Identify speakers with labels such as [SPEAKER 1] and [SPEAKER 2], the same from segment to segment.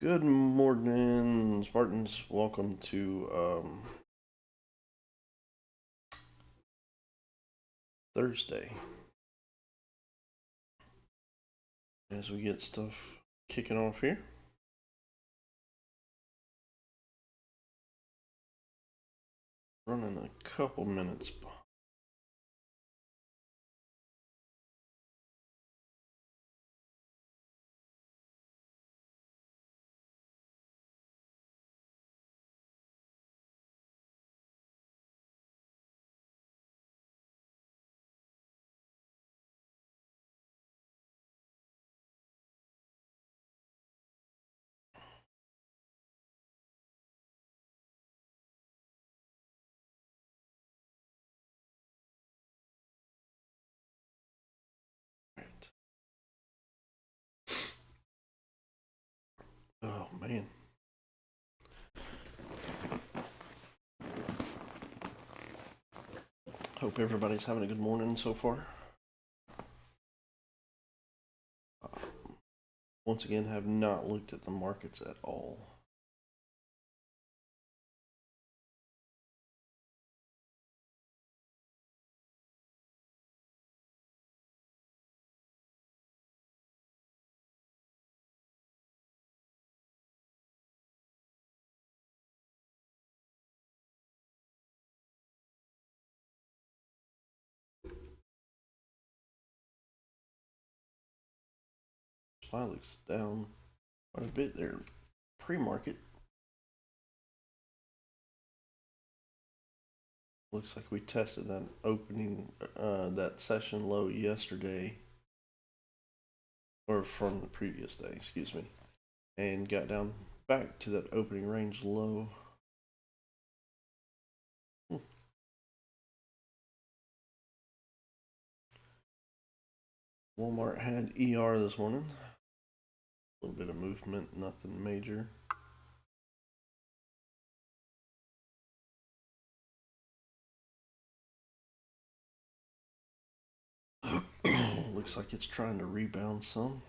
[SPEAKER 1] Good morning, Spartans. Welcome to Thursday. As we get stuff kicking off here. Running a couple minutes. Right. Oh man. Hope everybody's having a good morning so far. Once again, have not looked at the markets at all. SPY looks down quite a bit there. Pre-market. Looks like we tested that opening, that session low yesterday, or from the previous day, excuse me, and got down back to that opening range low. Walmart had ER this morning. A little bit of movement, nothing major. Looks like it's trying to rebound some.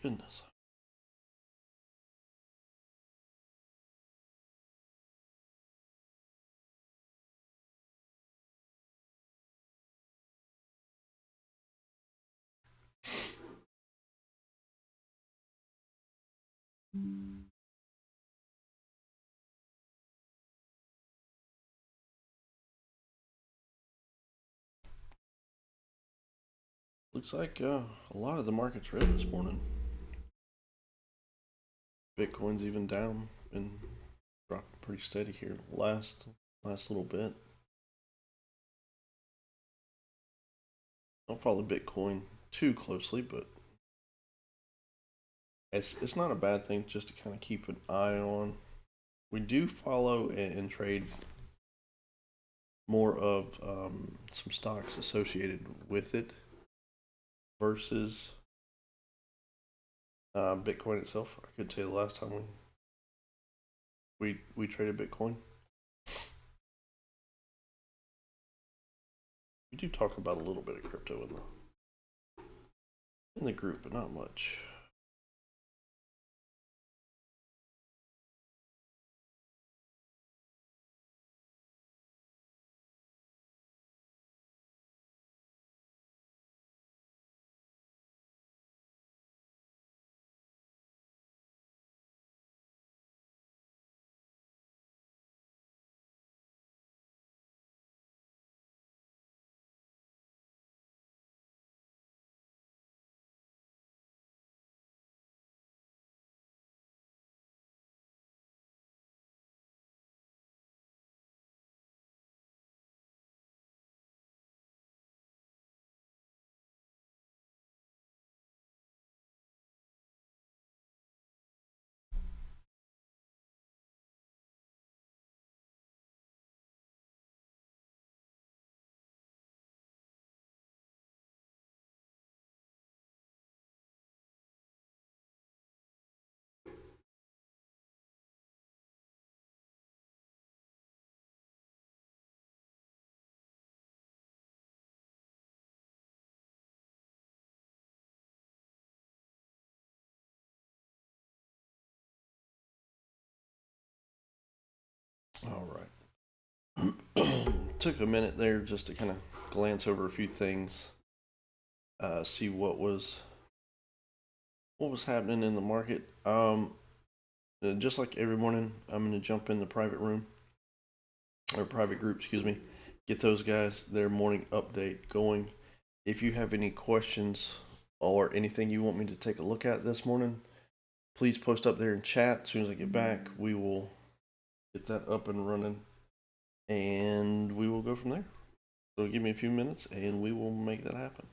[SPEAKER 1] Goodness. Looks like a lot of the market's red this morning. Bitcoin's even down, been dropping pretty steady here last little bit. Don't follow Bitcoin too closely, but it's not a bad thing just to kind of keep an eye on. We do follow and trade more of some stocks associated with it versus Bitcoin itself. I could tell you the last time we traded Bitcoin. We do talk about a little bit of crypto in the group, but not much. All right. Took a minute there just to kind of glance over a few things, see what was happening in the market. Just like every morning, I'm gonna jump in the private room or private group, excuse me, get those guys their morning update going. If you have any questions or anything you want me to take a look at this morning, please post up there in chat. As soon as I get back, we will get that up and running and we will go from there. So give me a few minutes and we will make that happen.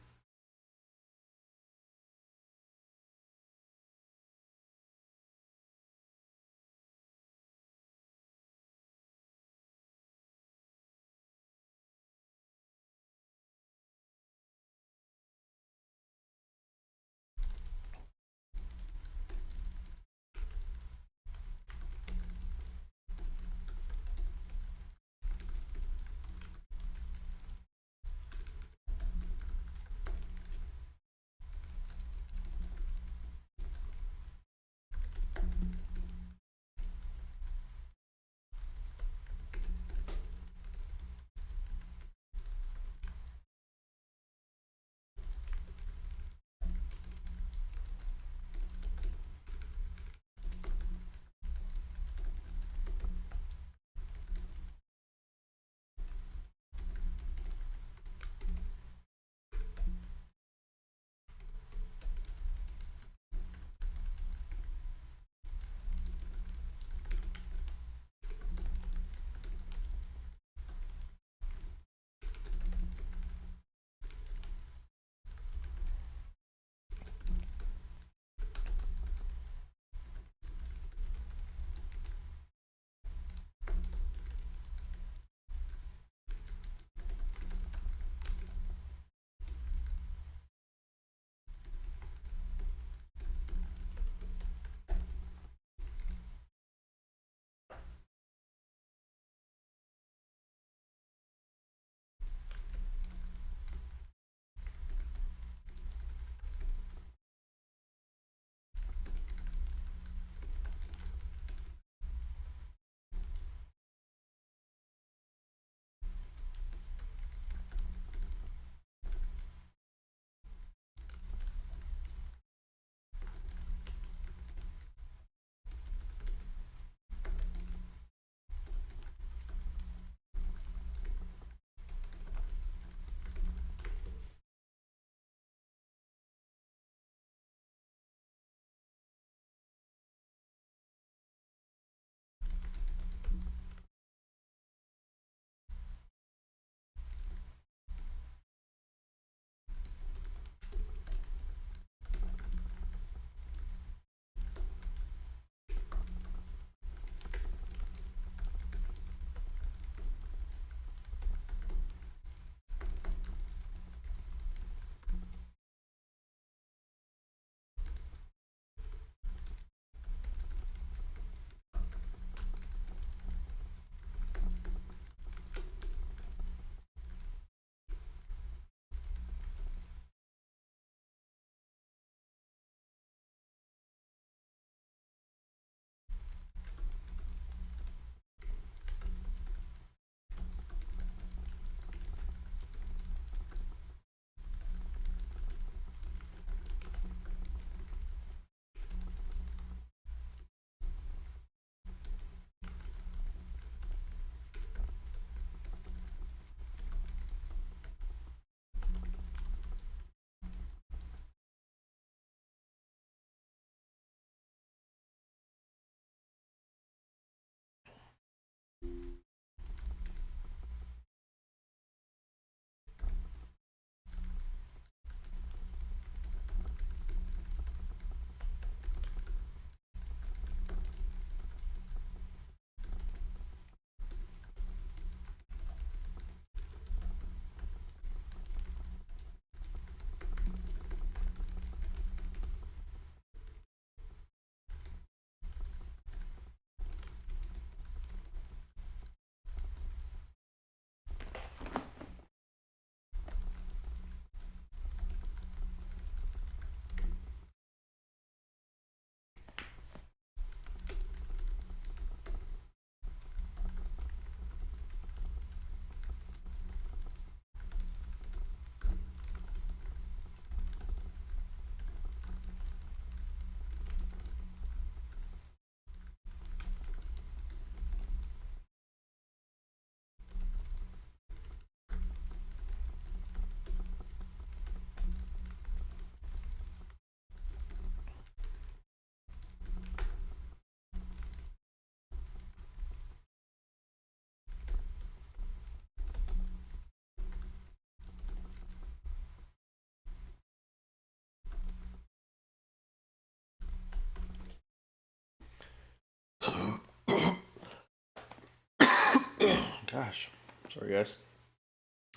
[SPEAKER 1] Gosh, sorry guys.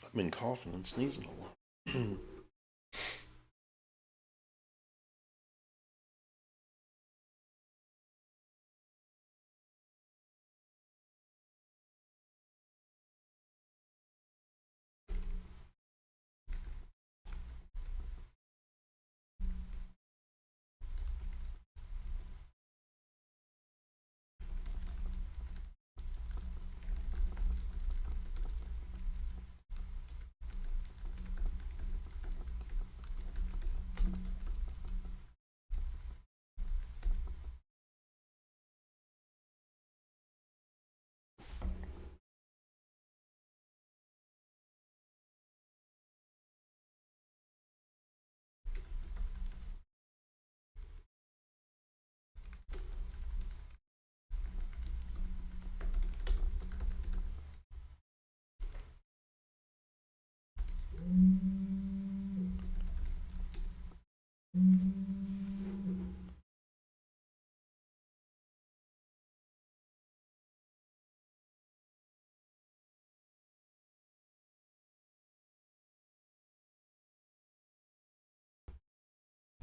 [SPEAKER 1] I've been coughing and sneezing a lot.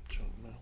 [SPEAKER 1] Junk mail.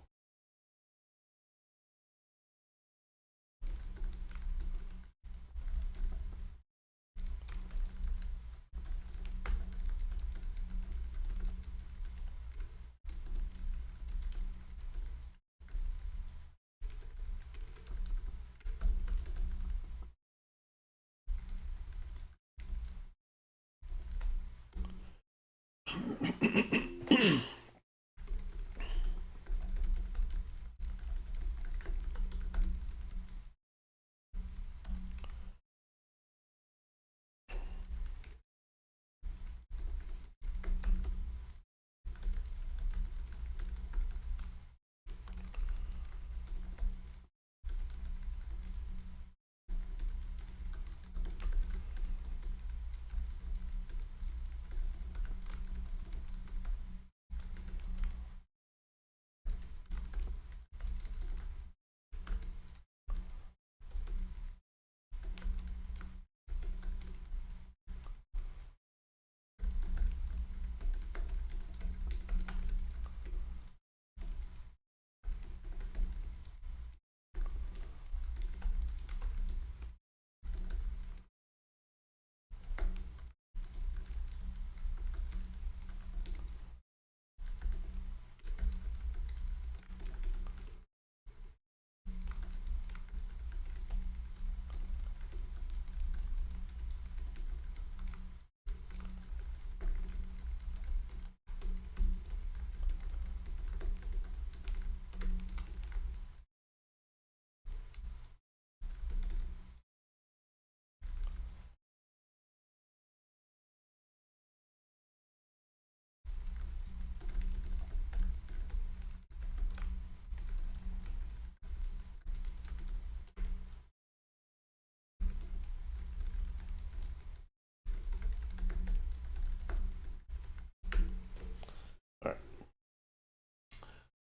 [SPEAKER 1] All right.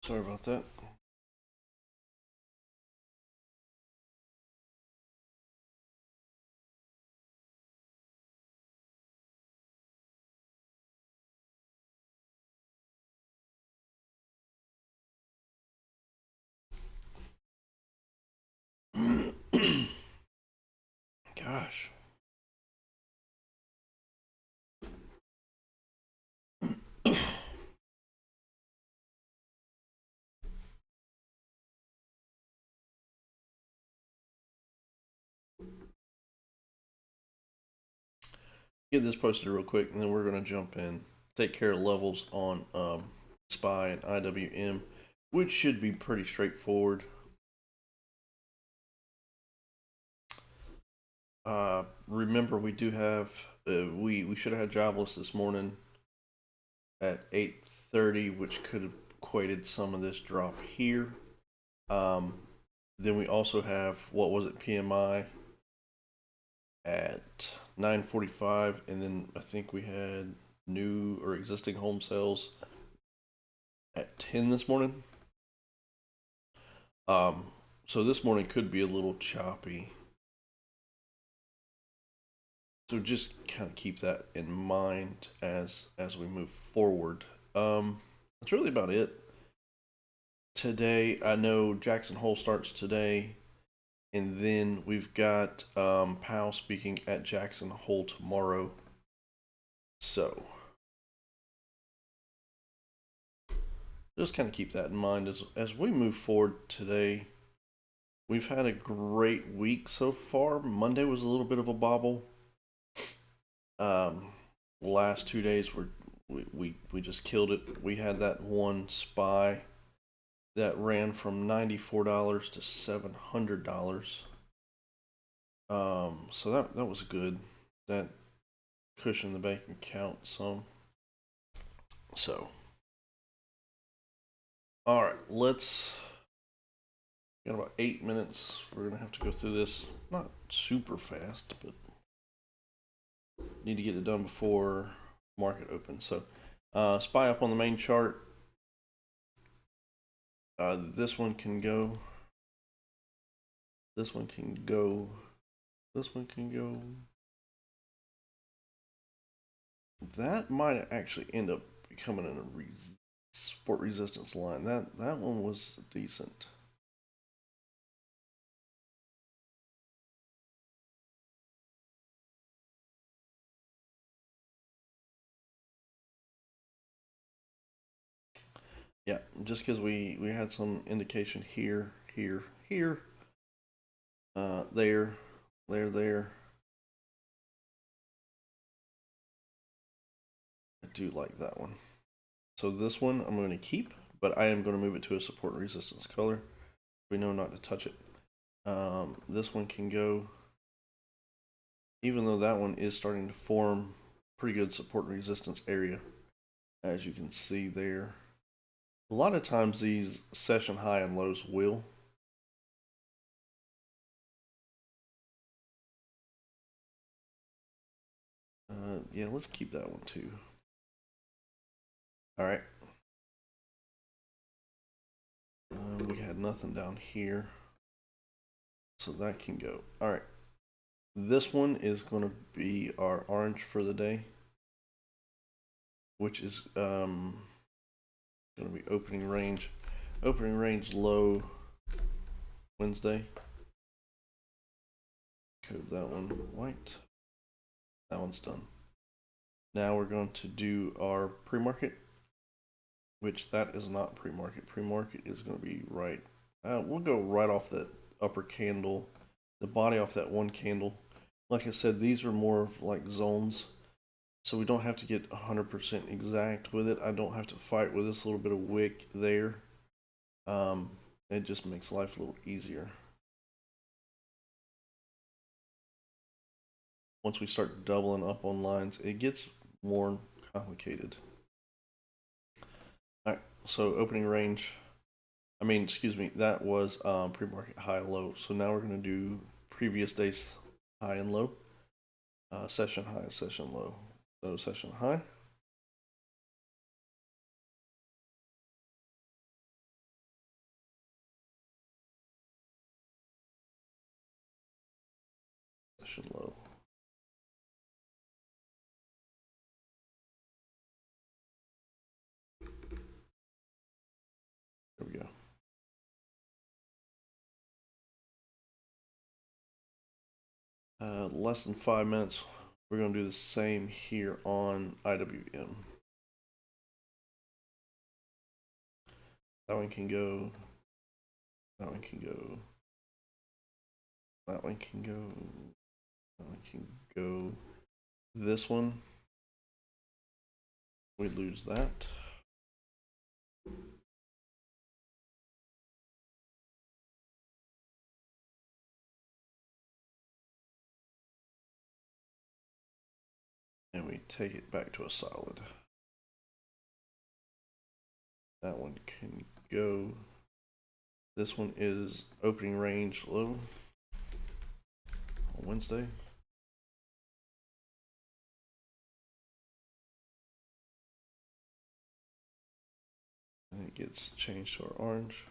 [SPEAKER 1] Sorry about that. Gosh. Get this posted real quick, and then we're going to jump in. Take care of levels on SPY and IWM, which should be pretty straightforward. Remember, we do have we should have had jobless this morning at 8:30, which could have equated some of this drop here. Um, then we also have, what was it, PMI at 9:45, and then I think we had new or existing home sales at 10 this morning. So this morning could be a little choppy. So just kind of keep that in mind as we move forward. That's really about it. Today, I know Jackson Hole starts today, and then we've got Powell speaking at Jackson Hole tomorrow. So just kind of keep that in mind as we move forward today. We've had a great week so far. Monday was a little bit of a bobble. Last 2 days we just killed it. We had that one spy that ran from $94 to $700. So that was good. That cushioned the bank account some. So, all right, let's. Got about 8 minutes. We're gonna have to go through this. Not super fast, but need to get it done before market opens. So, SPY up on the main chart. This one can go. This one can go. This one can go. That might actually end up becoming a support resistance line. That one was decent. Yeah, just because we had some indication here, there, there. I do like that one. So this one I'm going to keep, but I am going to move it to a support and resistance color. We know not to touch it. This one can go, even though that one is starting to form pretty good support and resistance area, as you can see there. A lot of times these session high and lows will. Yeah, let's keep that one too. All right. We had nothing down here, so that can go. All right. This one is going to be our orange for the day, which is going to be opening range low Wednesday. Code that one white. That one's done. Now we're going to do our pre-market, which that is not pre-market. Pre-market is going to be right. We'll go right off that upper candle, the body off that one candle. Like I said, these are more of like zones, so we don't have to get 100% exact with it. I don't have to fight with this little bit of wick there. It just makes life a little easier. Once we start doubling up on lines, it gets more complicated. All right, so opening range. Excuse me, that was pre-market high low. So now we're going to do previous day's high and low. Session high, session low. So session high. Session low. There we go. Less than 5 minutes. We're going to do the same here on IWM. That one can go. That one can go. That one can go. That one can go. This one, we lose that. And we take it back to a solid. That one can go. This one is opening range low on Wednesday. And it gets changed to our orange.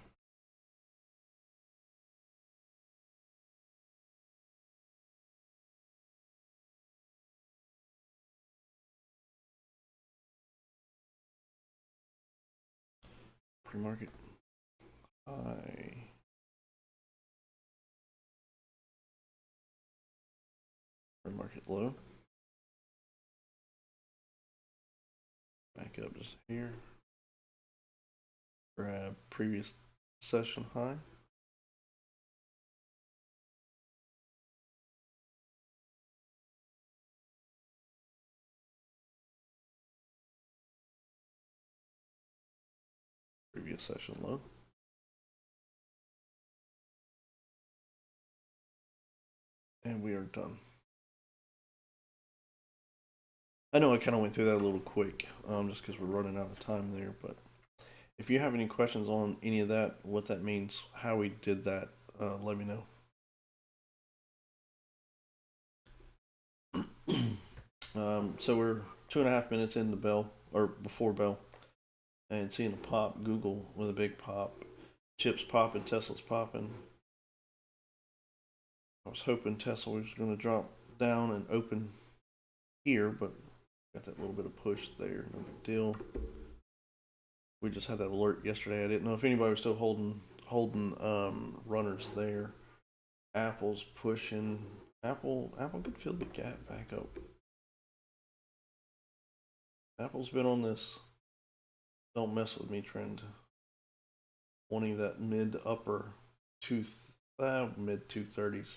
[SPEAKER 1] Pre-market high. Pre-market low. Back up just here. Grab previous session high. Previous session low. And we are done. I know I kind of went through that a little quick, just because we're running out of time there. But if you have any questions on any of that, what that means, how we did that, let me know. So we're 2.5 minutes in the bell, or before bell, and seeing a pop, Google with a big pop, chips popping, Tesla's popping. I was hoping Tesla was going to drop down and open here, but got that little bit of push there, no big deal. We just had that alert yesterday. I didn't know if anybody was still holding runners there. Apple's pushing. Apple could fill the gap back up. Apple's been on this don't mess with me trend, wanting that mid to upper mid 230s.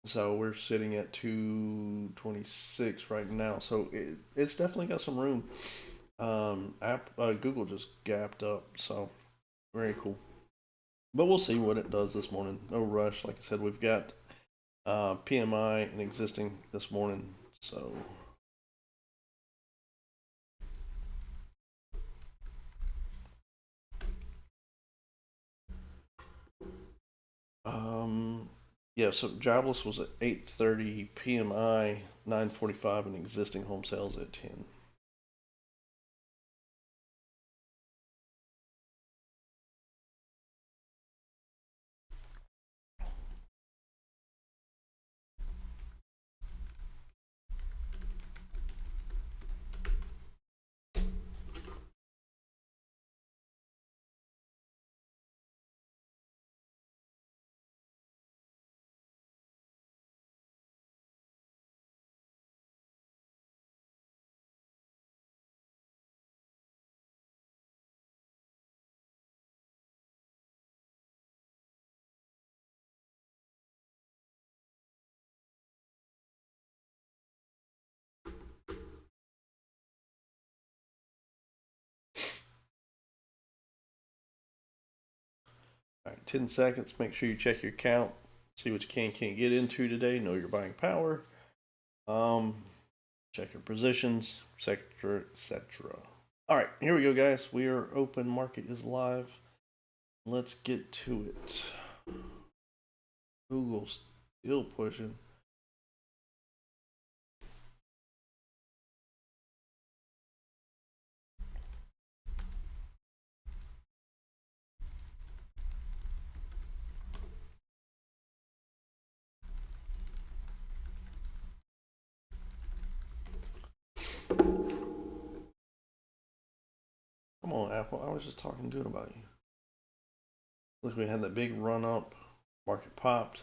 [SPEAKER 1] So we're sitting at 226 right now. So it's definitely got some room. Google just gapped up, so very cool. But we'll see what it does this morning. No rush. Like I said, we've got PMI and existing this morning. So yeah, so jobless was at 8:30, PMI 9:45, and existing home sales at 10. All right, 10 seconds. Make sure you check your count. See what you can't get into today. Know your buying power. Check your positions, etc., etc. All right, here we go, guys. We are open. Market is live. Let's get to it. Google's still pushing. Come on, Apple. I was just talking good about you. Look, we had that big run up. Market popped.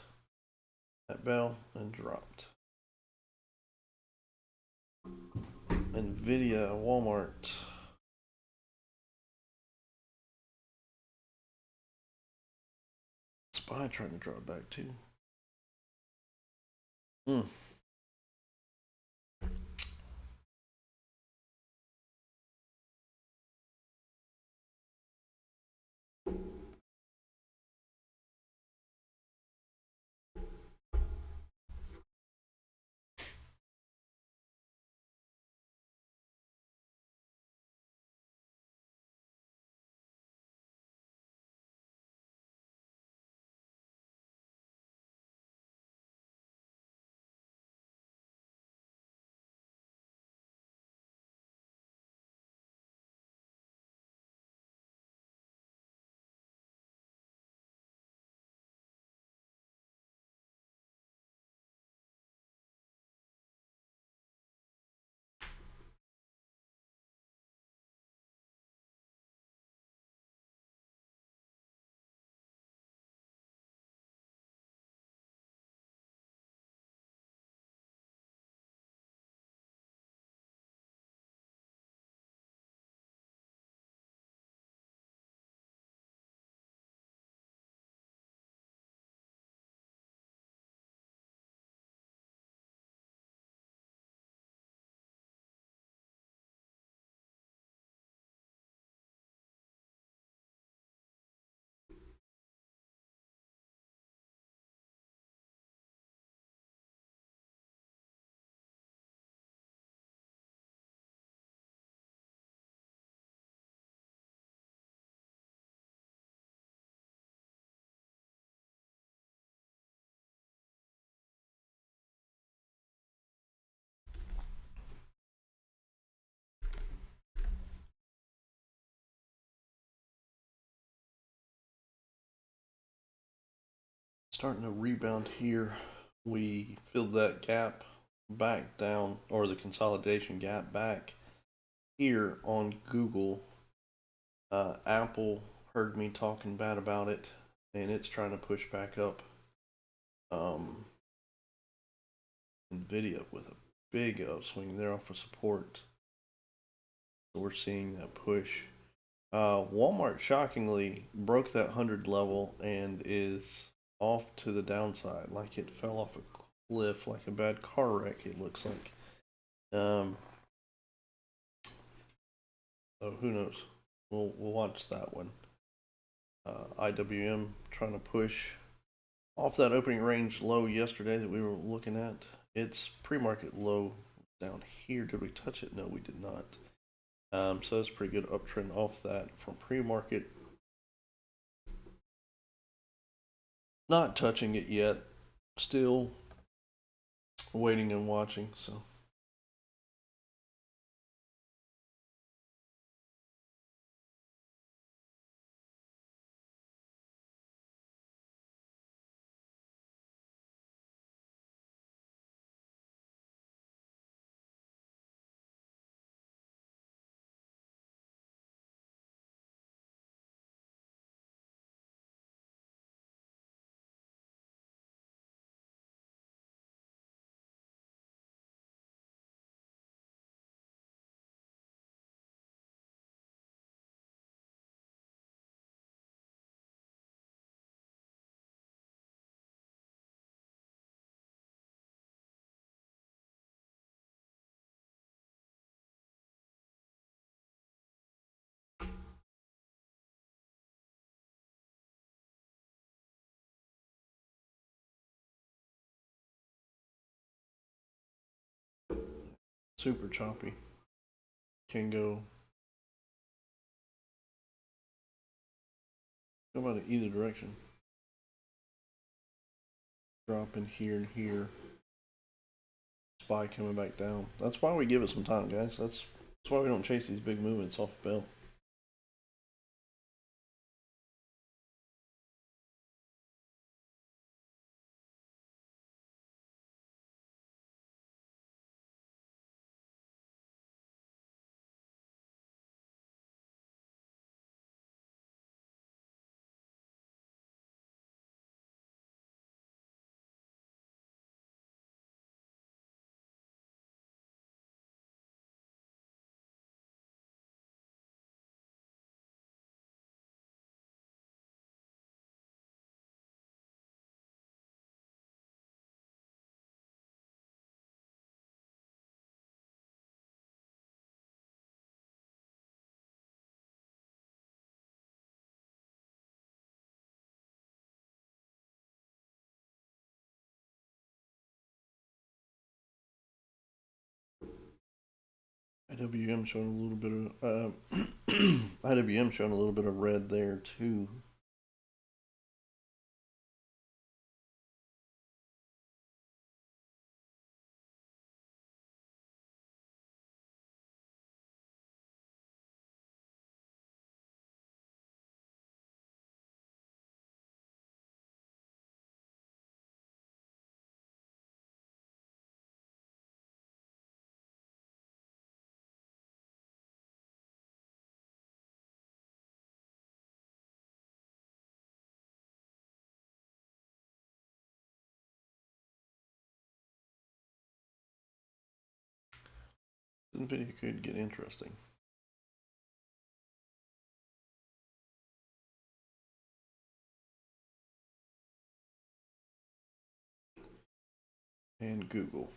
[SPEAKER 1] That bell and dropped. Nvidia, Walmart. SPY trying to drop back too. starting to rebound here. We filled that gap back down, or the consolidation gap back here on Google. Apple heard me talking bad about it, and it's trying to push back up. Nvidia with a big upswing there off of support. So we're seeing that push. Walmart shockingly broke that 100 level and is off to the downside, like it fell off a cliff, like a bad car wreck. It looks like. So who knows? We'll watch that one. IWM trying to push off that opening range low yesterday that we were looking at. It's pre-market low down here. Did we touch it? No, we did not. So that's a pretty good uptrend off that from pre-market. Not touching it yet. Still waiting and watching. So. Super choppy. Can go about either direction. Drop in here and here. Spy coming back down. That's why we give it some time, guys. That's why we don't chase these big movements off bell. IWM showing a little bit of IWM showing a little bit of red there too. This video could get interesting. And Google.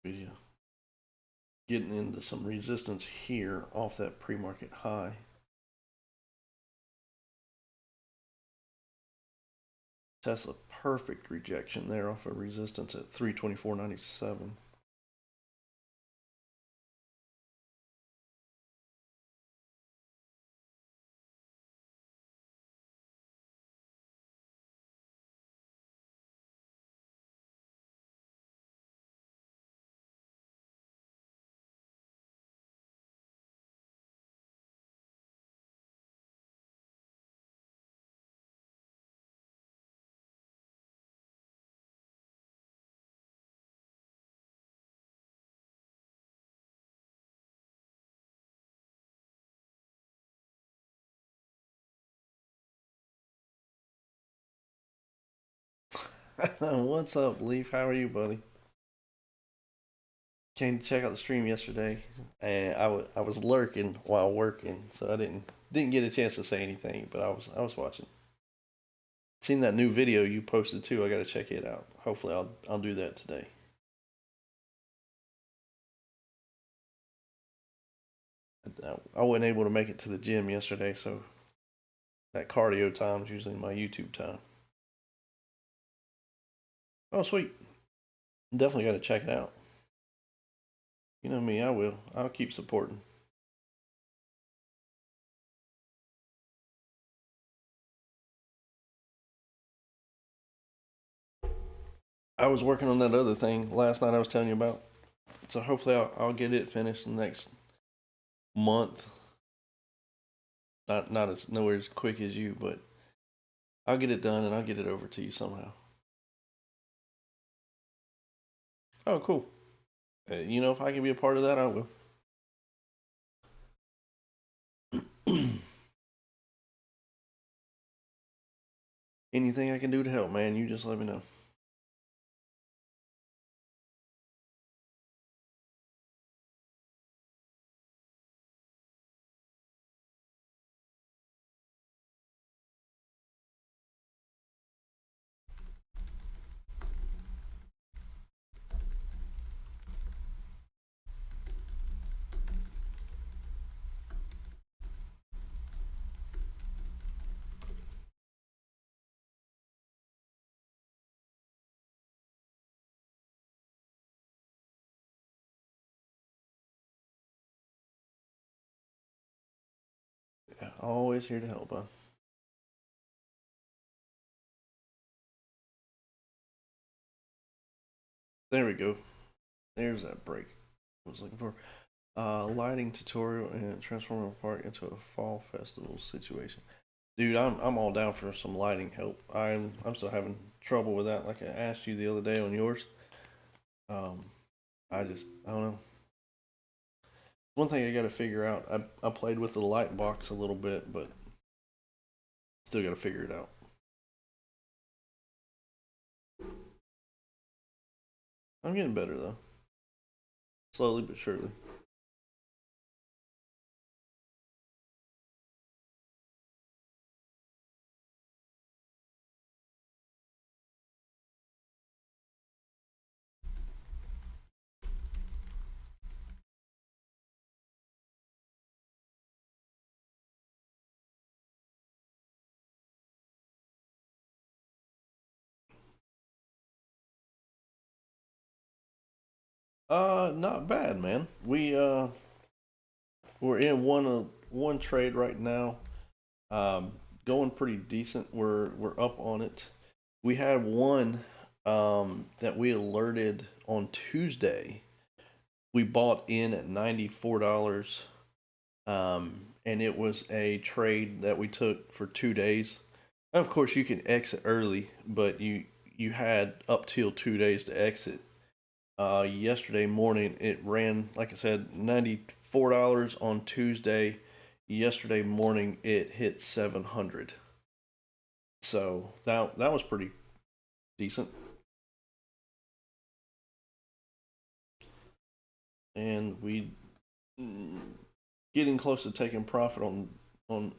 [SPEAKER 1] Yeah. Getting into some resistance here off that pre-market high. Tesla perfect rejection there off of resistance at 324.97. What's up, Leaf? How are you, buddy? Came to check out the stream yesterday, and I was lurking while working, so I didn't get a chance to say anything, but I was watching. Seen that new video you posted too. I got to check it out. Hopefully, I'll do that today. I wasn't able to make it to the gym yesterday, so that cardio time is usually my YouTube time. Oh, sweet. Definitely got to check it out. You know me, I will. I'll keep supporting. I was working on that other thing last night I was telling you about. So hopefully I'll get it finished in the next month. Not as nowhere as quick as you, but I'll get it done and I'll get it over to you somehow. Oh, cool. You know, if I can be a part of that, I will. Anything I can do to help, man, you just let me know. Yeah, always here to help, bud. There we go. There's that break I was looking for. Lighting tutorial and transforming a park into a fall festival situation. Dude, I'm all down for some lighting help. I'm still having trouble with that, like I asked you the other day on yours. Um, I don't know. One thing I got to figure out. I played with the light box a little bit, but still got to figure it out. I'm getting better though, slowly but surely. Not bad, man. We're in one trade right now. Um, Going pretty decent. We're up on it. We had one that we alerted on Tuesday. We bought in at $94, and it was a trade that we took for 2 days. Of course, you can exit early, but you had up till 2 days to exit. Yesterday morning, it ran, like I said, $94 on Tuesday. Yesterday morning, it hit 700. So that was pretty decent. And we getting close to taking profit on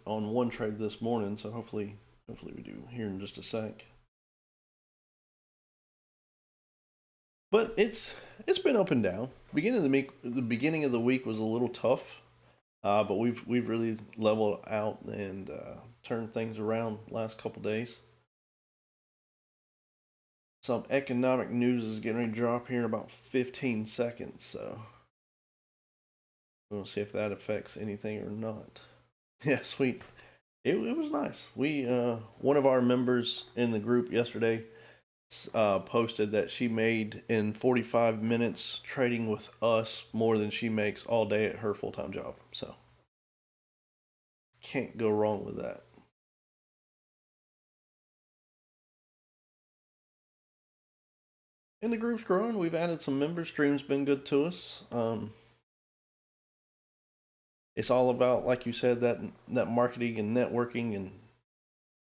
[SPEAKER 1] one trade this morning. So hopefully we do here in just a sec. But it's been up and down. The beginning of the week was a little tough, but we've really leveled out and turned things around last couple days. Some economic news is getting ready to drop here in about 15 seconds, so we'll see if that affects anything or not. Yeah, sweet. It was nice. We one of our members in the group yesterday posted that she made in 45 minutes trading with us more than she makes all day at her full time job. So can't go wrong with that. And the group's growing. We've added some members. Stream's been good to us. It's all about, like you said, that marketing and networking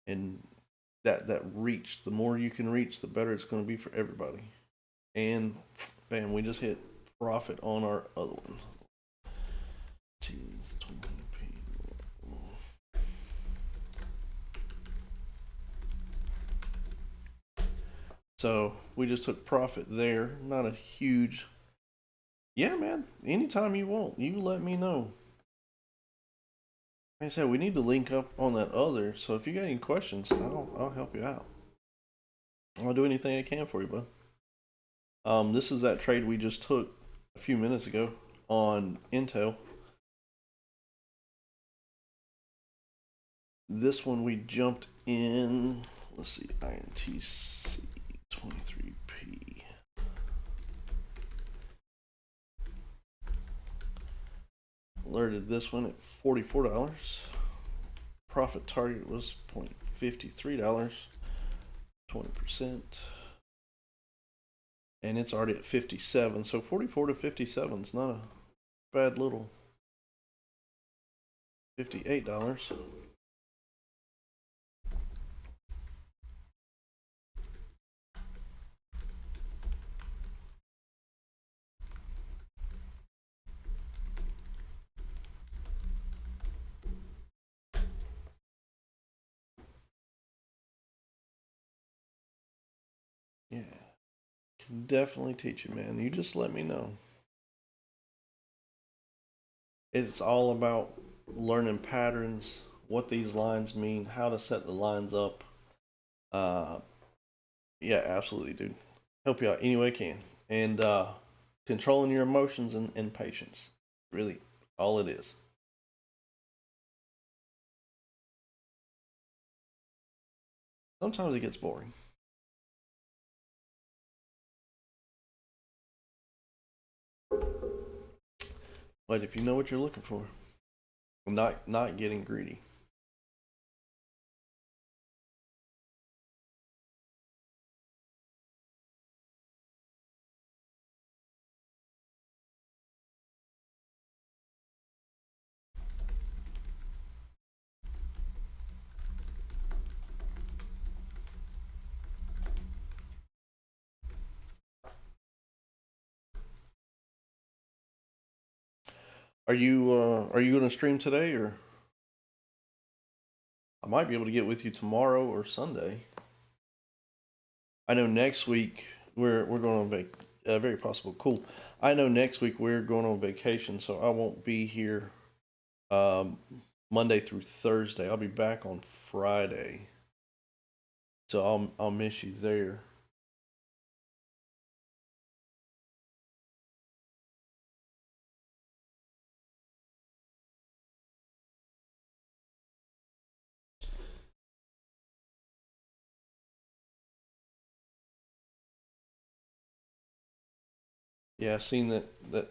[SPEAKER 1] and that reach. The more you can reach, the better it's going to be for everybody. And bam, we just hit profit on our other one. So we just took profit there. Not a huge. Yeah, man. Anytime you want, you let me know. Like I said, we need to link up on that other. So if you got any questions, I'll help you out. I'll do anything I can for you, bud. This is that trade we just took a few minutes ago on Intel. This one we jumped in. Let's see, INTC 23P. Alerted this one at $44. Profit target was $0.53, 20%. And it's already at 57. So 44 to 57 is not a bad little $58. Yeah, can definitely teach you, man. You just let me know. It's all about learning patterns, what these lines mean, how to set the lines up. Uh, yeah, absolutely, dude. Help you out any way I can. And controlling your emotions and patience. Really, all it is. Sometimes it gets boring. But if you know what you're looking for, not getting greedy. Are you gonna stream today, or I might be able to get with you tomorrow or Sunday. I know next week we're going on very possible. Cool. I know next week we're going on vacation, so I won't be here um, Monday through Thursday. I'll be back on Friday, so I'll miss you there. Yeah, I've seen that.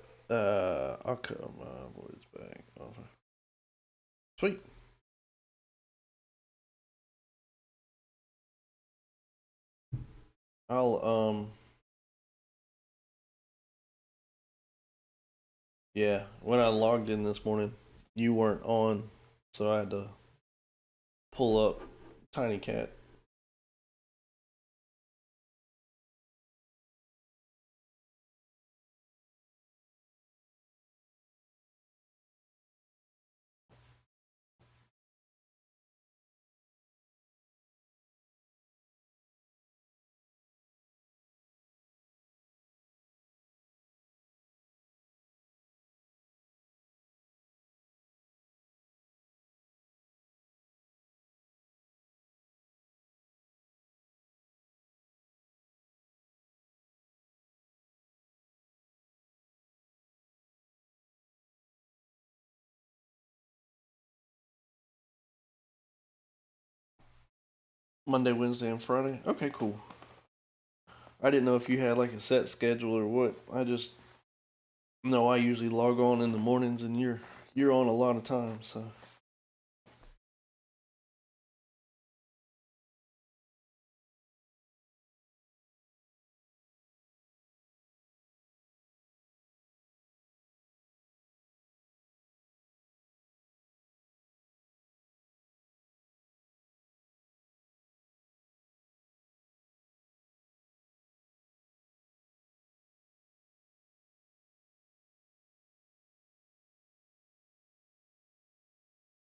[SPEAKER 1] I'll come. Boys back. Sweet. I'll yeah. When I logged in this morning, you weren't on, so I had to pull up Tiny Cat. Monday, Wednesday, and Friday. Okay, cool. I didn't know if you had like a set schedule or what. I just know I usually log on in the mornings, and you're on a lot of times. So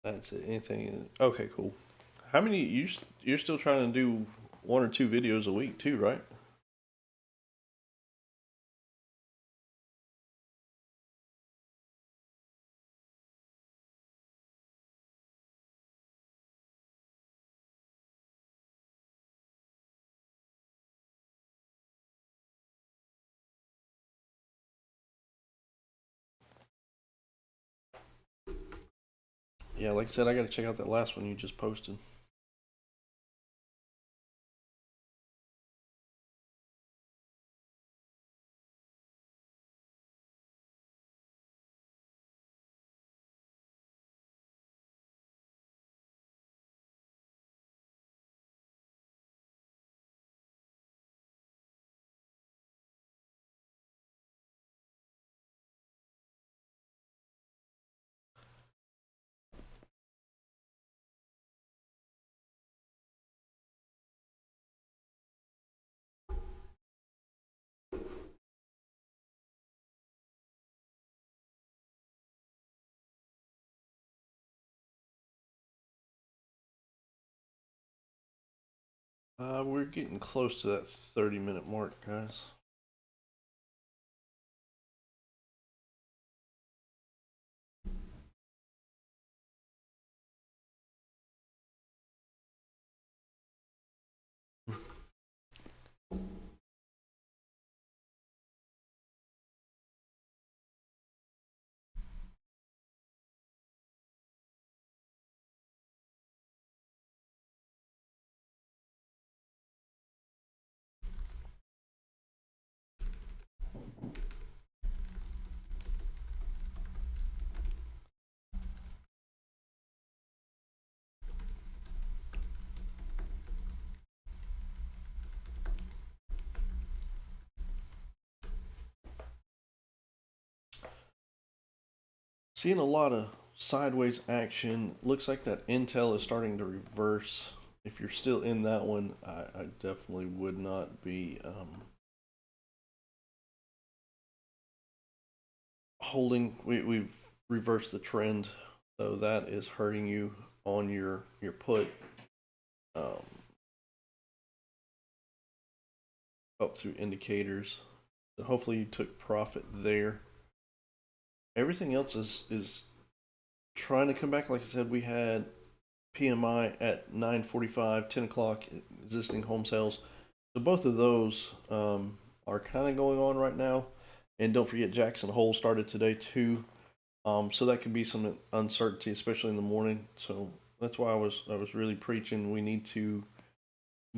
[SPEAKER 1] that's it. Anything? Okay, cool. How many you're still trying to do one or two videos a week too, right? Yeah, like I said, I got to check out that last one you just posted. We're getting close to that 30-minute mark, guys. Seeing a lot of sideways action. Looks like that Intel is starting to reverse. If you're still in that one, I definitely would not be holding. We've reversed the trend, so that is hurting you on your put um, up through indicators. So hopefully you took profit there. Everything else is trying to come back. Like I said, we had PMI at 9:45, 10 o'clock, existing home sales. So both of those are kind of going on right now. And don't forget, Jackson Hole started today too. So that could be some uncertainty, especially in the morning. So that's why I was really preaching. We need to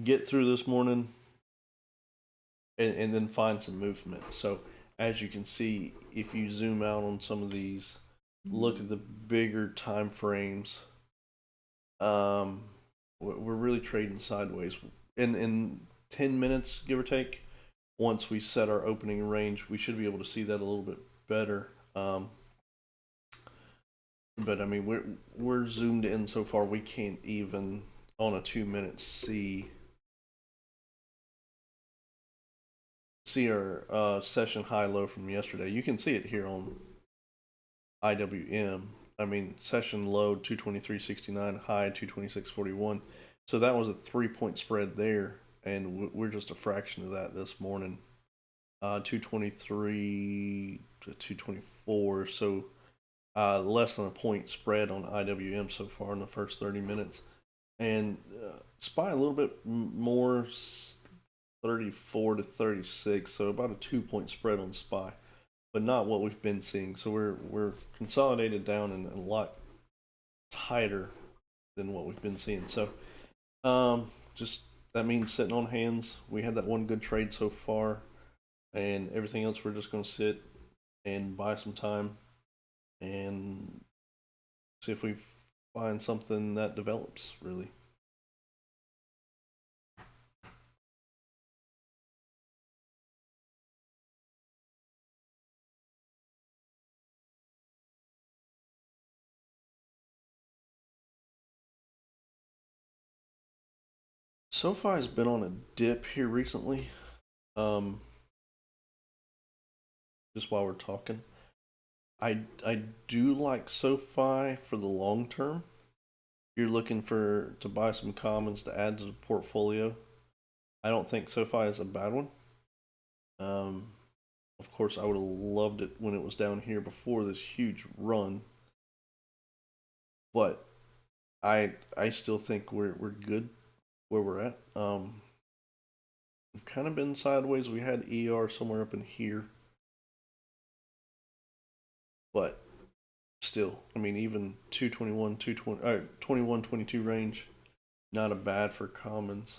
[SPEAKER 1] get through this morning and then find some movement. So as you can see, if you zoom out on some of these, look at the bigger time frames. Um, we're really trading sideways. In 10 minutes, give or take, once we set our opening range, we should be able to see that a little bit better. But I mean, we're zoomed in so far, we can't even on a 2 minute see our session high low from yesterday. You can see it here on IWM. I mean, session low 223.69, high 226.41. So that was a 3 point spread there, and we're just a fraction of that this morning. 223 to 224. So less than a point spread on IWM so far in the first 30 minutes. And SPY a little bit more, 34 to 36. So about a 2 point spread on SPY, but not what we've been seeing. So we're consolidated down and a lot tighter than what we've been seeing. So just that means sitting on hands. We had that one good trade so far, and everything else we're just going to sit and buy some time and see if we find something that develops really. SoFi has been on a dip here recently. Um, just while we're talking, I do like SoFi for the long term. If you're looking for to buy some commons to add to the portfolio, I don't think SoFi is a bad one. Um, of course, I would have loved it when it was down here before this huge run, but I still think we're good where we're at. We've kind of been sideways. We had ER somewhere up in here, but still, I mean, even 221, 220, 21, 22 range, not a bad for commons.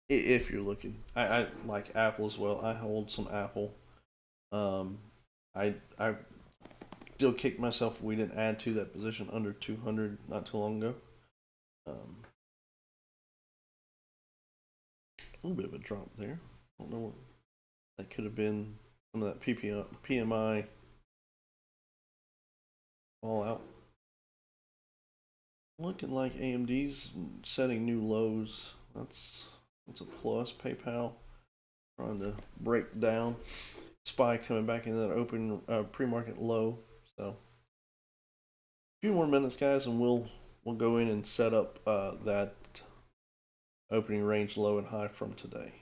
[SPEAKER 1] If you're looking, I like Apple as well. I hold some Apple. Um, I still kick myself we didn't add to that position under 200 not too long ago. A little bit of a drop there. I don't know what that could have been. Some of that PMI all out. Looking like AMD's setting new lows. That's a plus. PayPal trying to break down. SPY coming back into that open pre-market low. So a few more minutes, guys, and we'll go in and set up that opening range low and high from today.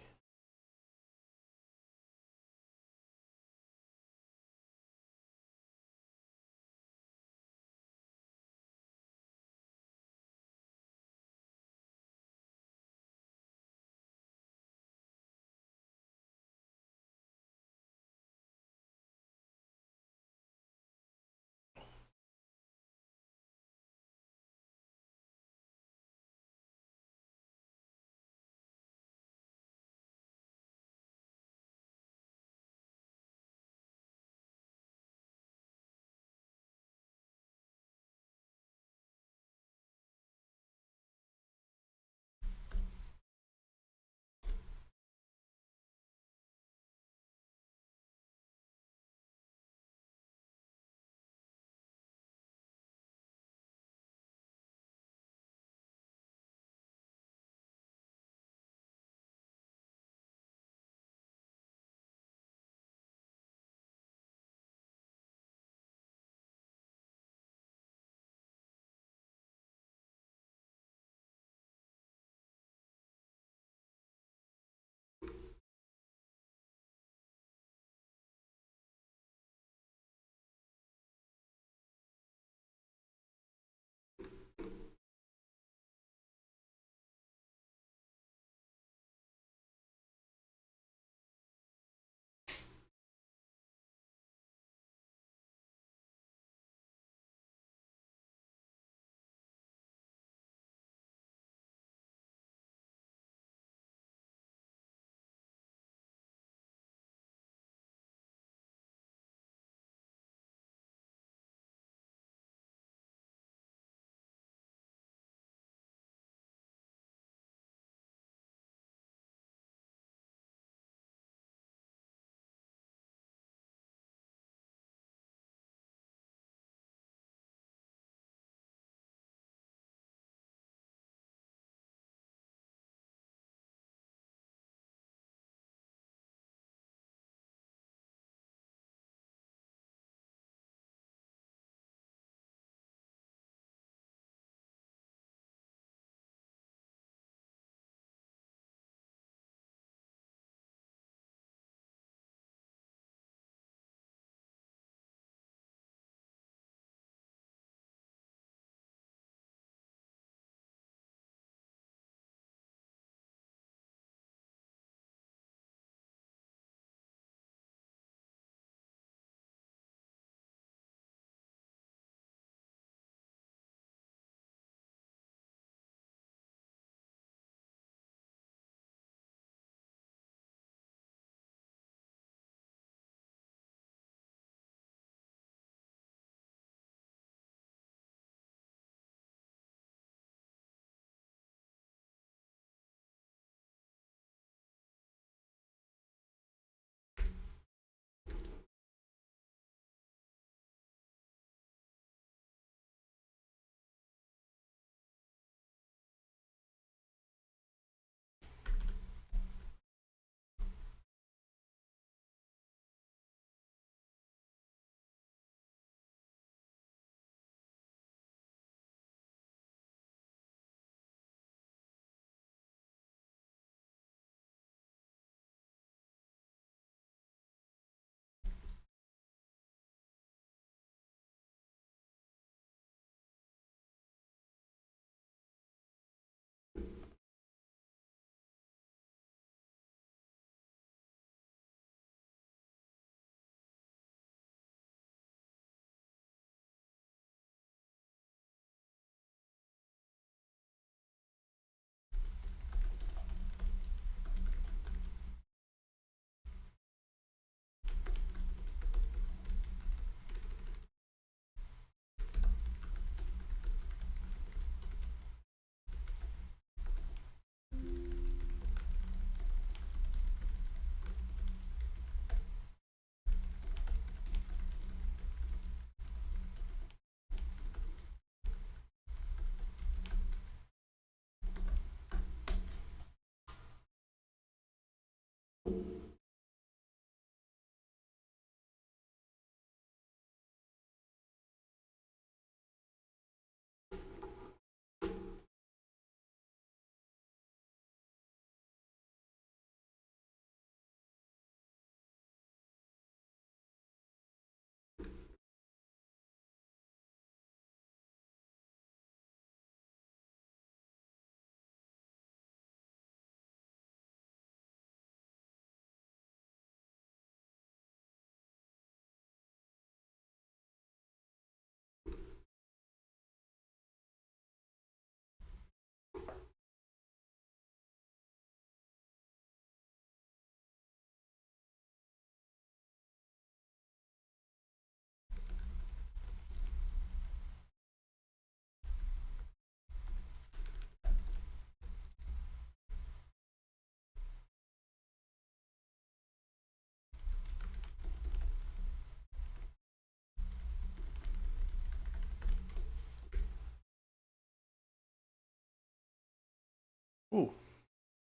[SPEAKER 1] Ooh,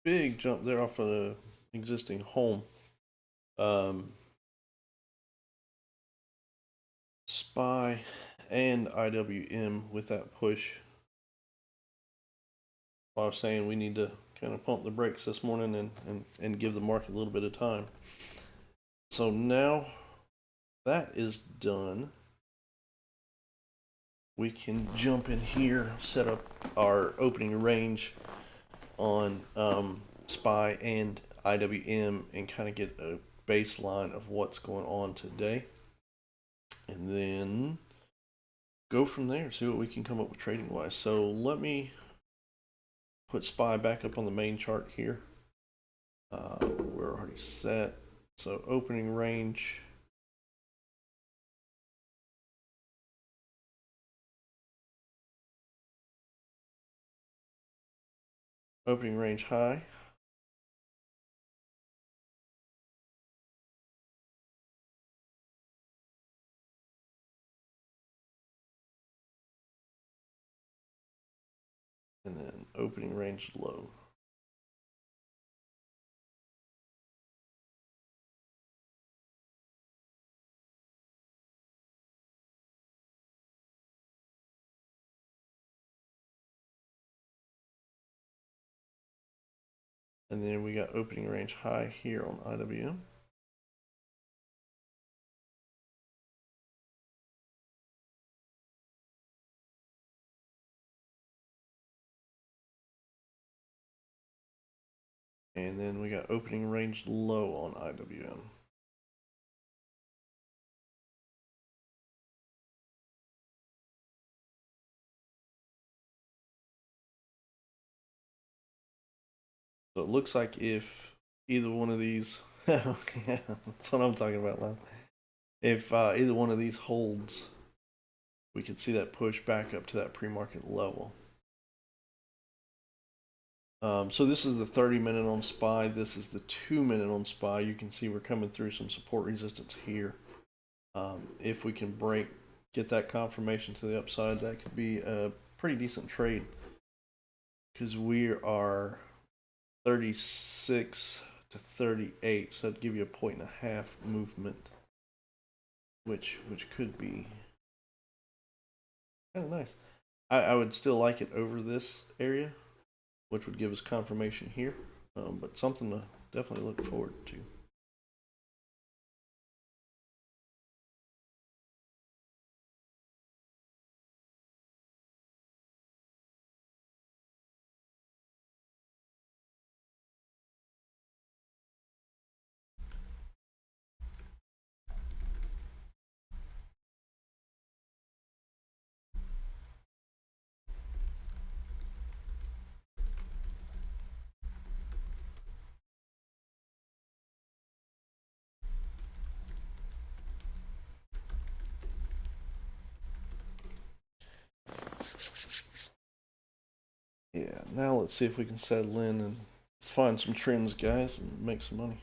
[SPEAKER 1] big jump there off of the existing home. SPY and IWM with that push. I was saying we need to kind of pump the brakes this morning and give the market a little bit of time. So now that is done, we can jump in here, set up our opening range on SPY and IWM and kind of get a baseline of what's going on today. And then go from there, see what we can come up with trading wise. So let me put SPY back up on the main chart here. We're already set. So opening range. Opening range high. And then opening range low. And then we got opening range high here on IWM. And then we got opening range low on IWM. So it looks like if either one of these, yeah, that's what I'm talking about now. If either one of these holds, we could see that push back up to that pre-market level. So this is the 30-minute on SPY. This is the 2-minute on SPY. You can see we're coming through some support resistance here. If we can get that confirmation to the upside, that could be a pretty decent trade because we are 36 to 38, so that'd give you a 1.5 movement, which could be kind of nice. I would still like it over this area, which would give us confirmation here, but something to definitely look forward to. Yeah, now let's see if we can settle in and find some trends, guys, and make some money.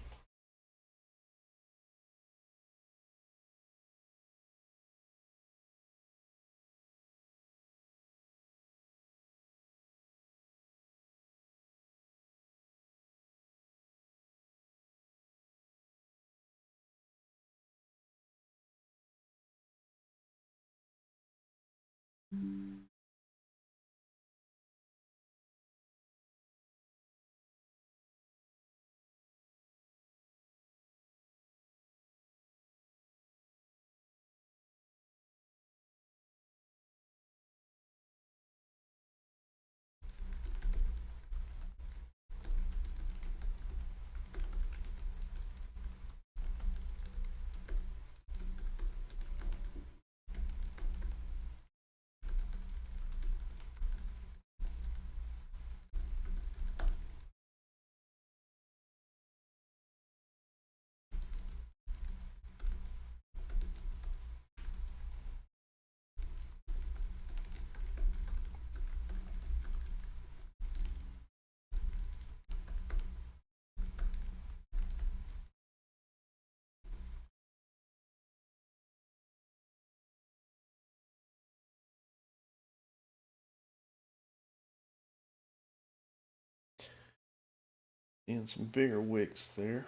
[SPEAKER 1] And some bigger wicks there.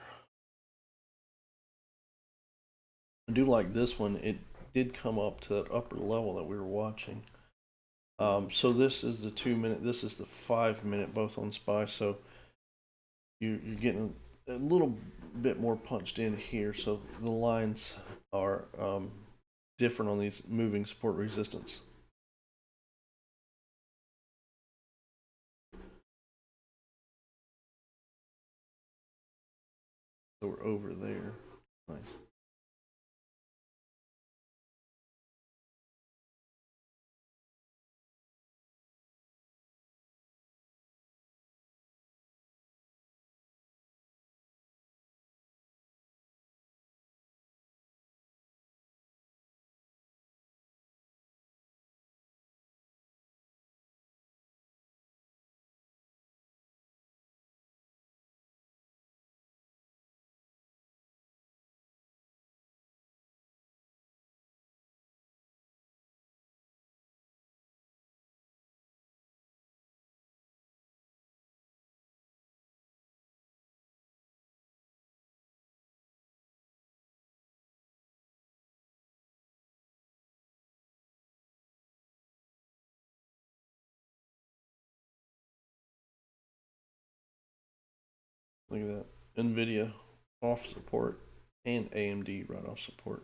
[SPEAKER 1] I do like this one. It did come up to that upper level that we were watching. So this is the 2 minute. This is the 5 minute, both on SPY. So you're getting a little bit more punched in here. So the lines are different on these moving support resistance. So we're over there. Nice. Look at that. NVIDIA off support and AMD right off support.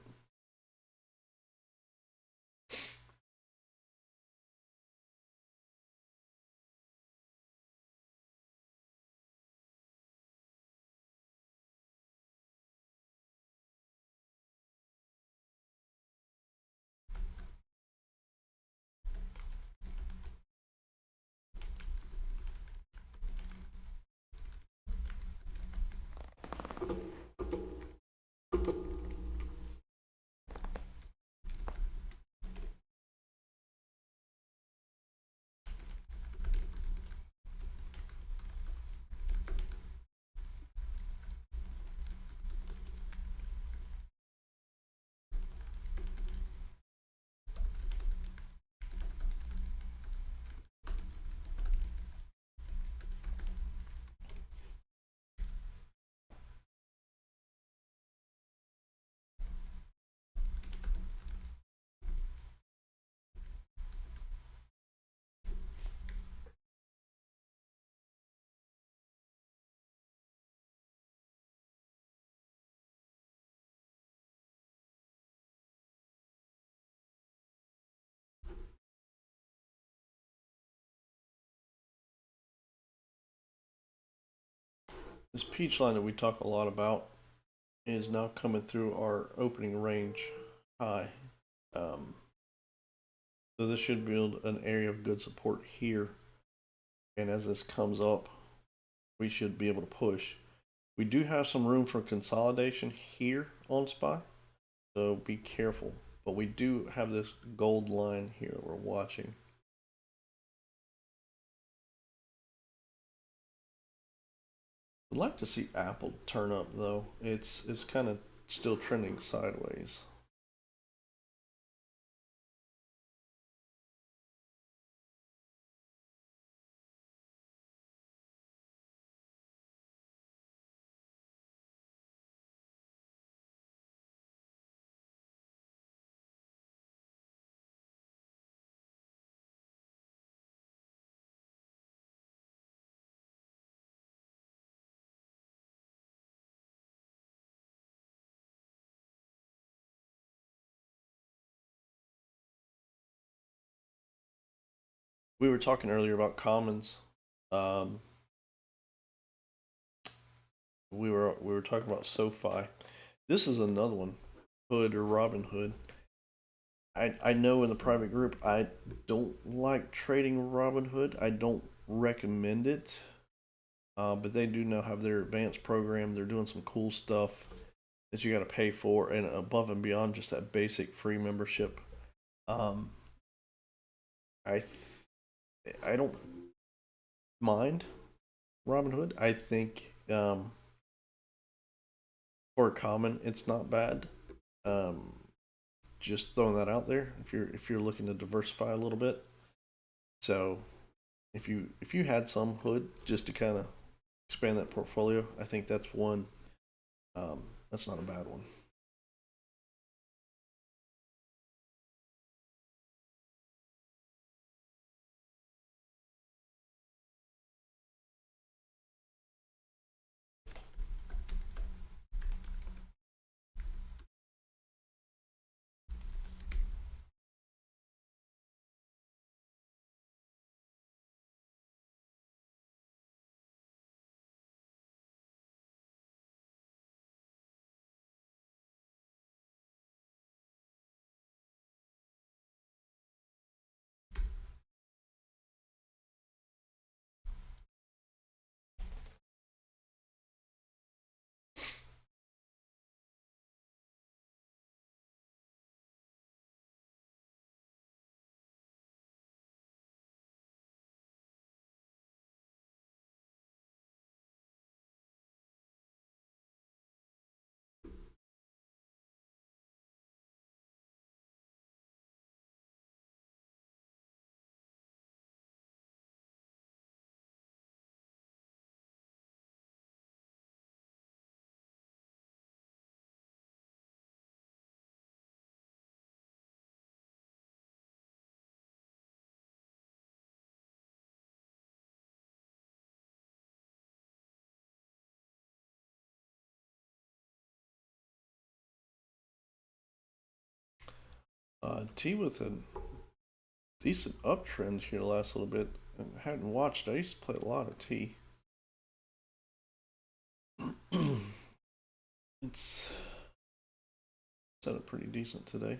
[SPEAKER 1] This peach line that we talk a lot about is now coming through our opening range high. So this should build an area of good support here. And as this comes up, we should be able to push. We do have some room for consolidation here on SPY, so be careful. But we do have this gold line here that we're watching. I'd like to see Apple turn up though. It's kind of still trending sideways. We were talking earlier about commons. Um, we were talking about SoFi. This is another one, Hood or Robin Hood. I know in the private group I don't like trading Robin Hood. I don't recommend it. But they do now have their advanced program. They're doing some cool stuff that you got to pay for, and above and beyond just that basic free membership. Um, I don't mind Robinhood. I think for a common, it's not bad. Um, just throwing that out there if you're looking to diversify a little bit. So if you had some hood just to kind of expand that portfolio. I think that's one. That's not a bad one. T with a decent uptrend here the last little bit. I hadn't watched. I used to play a lot of T. It's set up pretty decent today.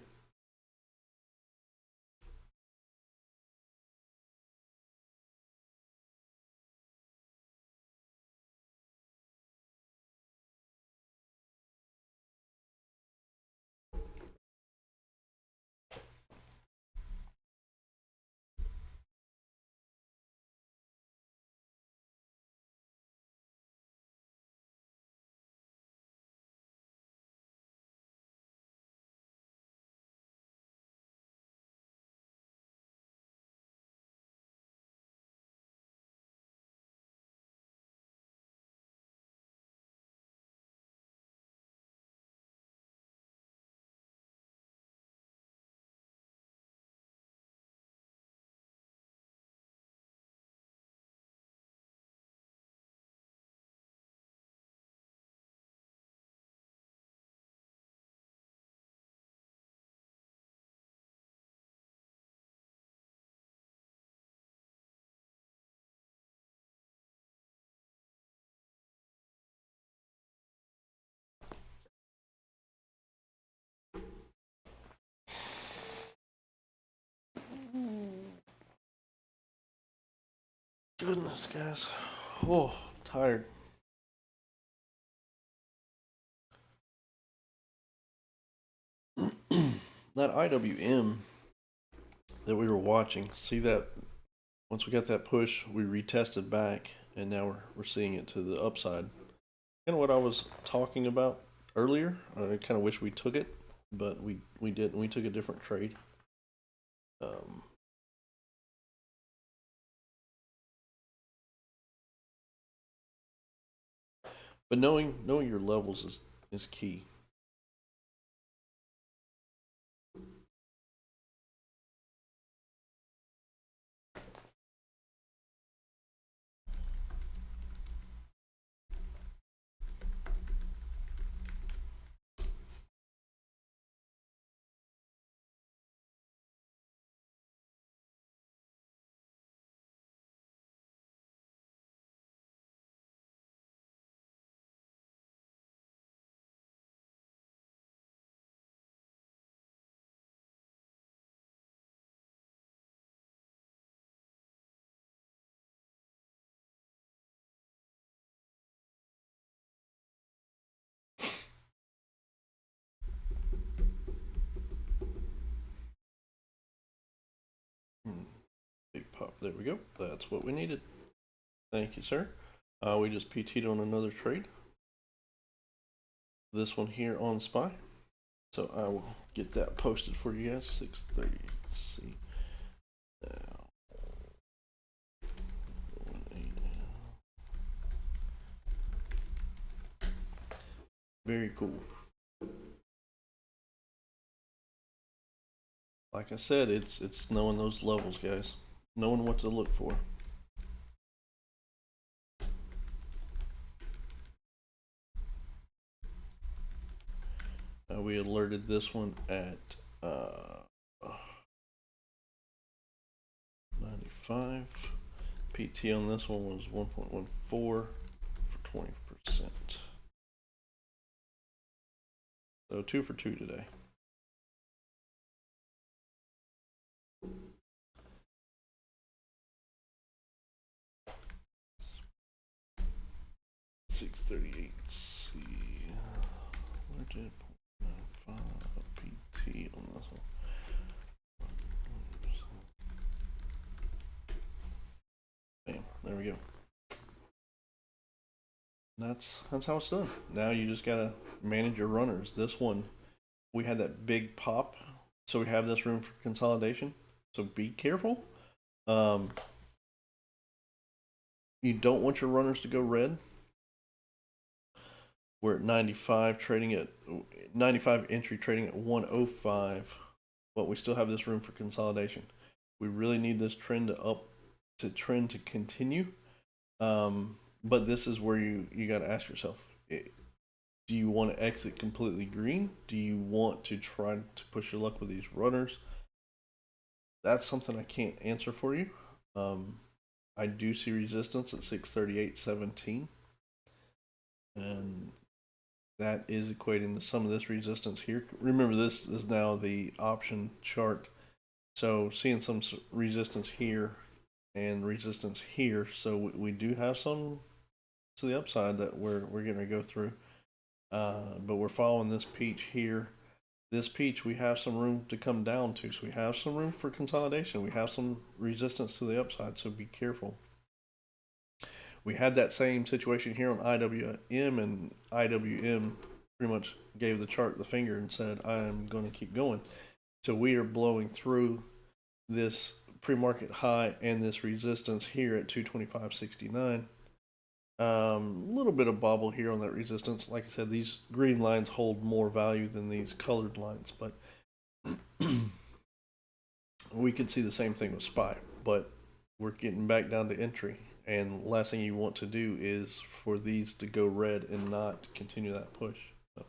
[SPEAKER 1] Goodness, guys. Oh, tired. That IWM that we were watching, see that once we got that push, we retested back, and now we're seeing it to the upside. Kind of what I was talking about earlier. I kind of wish we took it, but we didn't. We took a different trade. Um, but knowing your levels is key. Big pop. There we go. That's what we needed. Thank you, sir. We just PT'd on another trade. This one here on SPY. So I will get that posted for you guys. 6:30. Let's see. Now, Very cool. Like I said, it's knowing those levels, guys. Knowing what to look for. We alerted this one at 95. PT on this one was 1.14 for 20%. So 2 for 2 today. $638. C. Where did 0.95 PT on this one? Bam. There we go. That's how it's done. Now you just gotta manage your runners. This one, we had that big pop, so we have this room for consolidation. So be careful. You don't want your runners to go red. We're at 95, trading at 95 entry, trading at 105, but we still have this room for consolidation. We really need this trend to continue. But this is where you got to ask yourself: do you want to exit completely green? Do you want to try to push your luck with these runners? That's something I can't answer for you. I do see resistance at 638.17, and that is equating to some of this resistance here. Remember, this is now the option chart, so seeing some resistance here and resistance here, so we do have some to the upside that we're going to go through, but we're following this peach here. This peach, we have some room to come down to, so we have some room for consolidation. We have some resistance to the upside, so be careful. We had that same situation here on IWM, and IWM pretty much gave the chart the finger and said, I'm going to keep going. So we are blowing through this pre-market high and this resistance here at 225.69. Little bit of bobble here on that resistance. Like I said, these green lines hold more value than these colored lines, but we could see the same thing with SPY, but we're getting back down to entry. And last thing you want to do is for these to go red and not continue that push. So.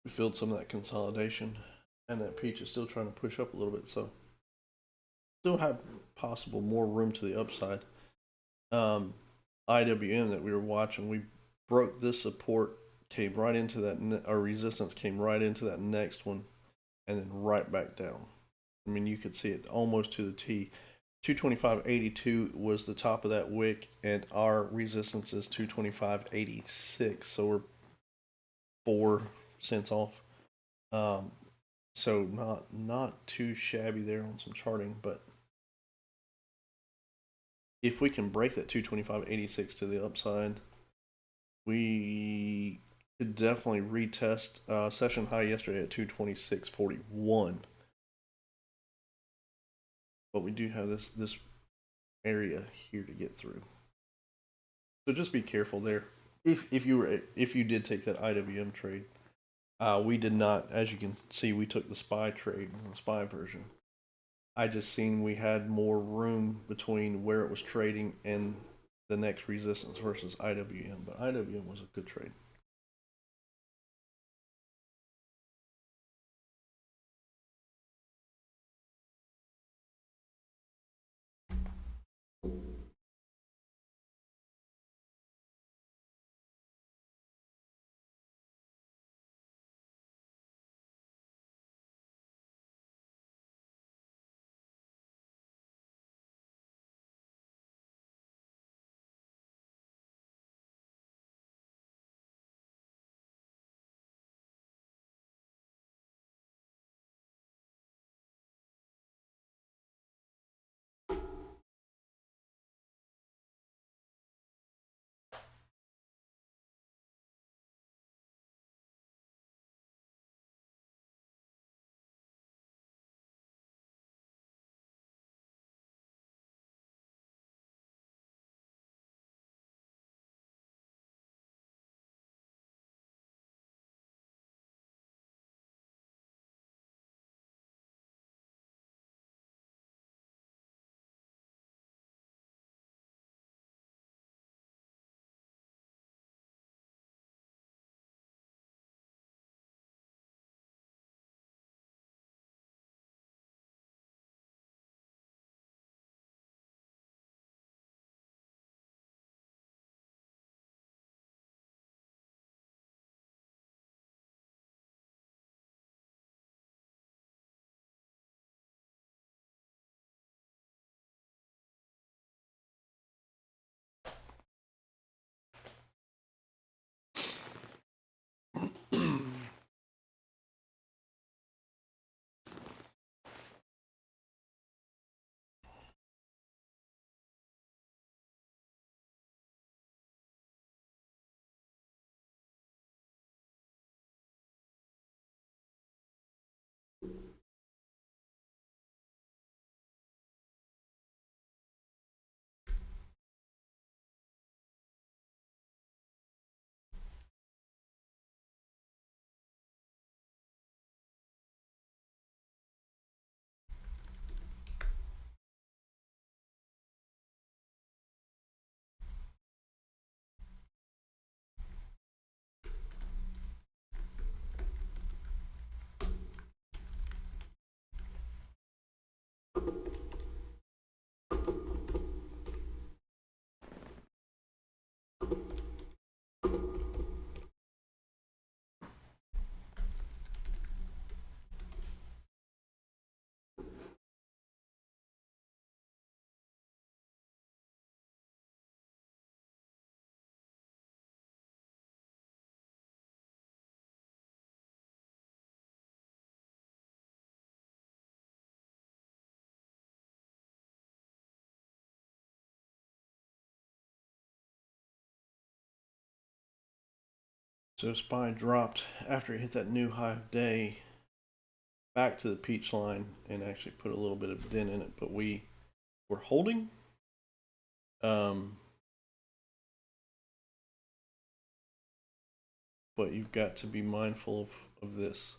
[SPEAKER 1] We filled some of that consolidation, and that peach is still trying to push up a little bit, so still have possible more room to the upside. IWM that we were watching, we broke this support, came right into that, our resistance came right into that next one, and then right back down. I mean, you could see it almost to the T. 225.82 was the top of that wick, and our resistance is 225.86, so we're 4 cents off. So not too shabby there on some charting, but if we can break that 225.86 to the upside, we could definitely retest session high yesterday at 226.41. But we do have this area here to get through. So just be careful there. If you did take that IWM trade, we did not. As you can see, we took the SPY trade, the SPY version. I just seen we had more room between where it was trading and the next resistance versus IWM, but IWM was a good trade. So SPY dropped after it hit that new high of day back to the peach line and actually put a little bit of dent in it, but we were holding. But you've got to be mindful of this.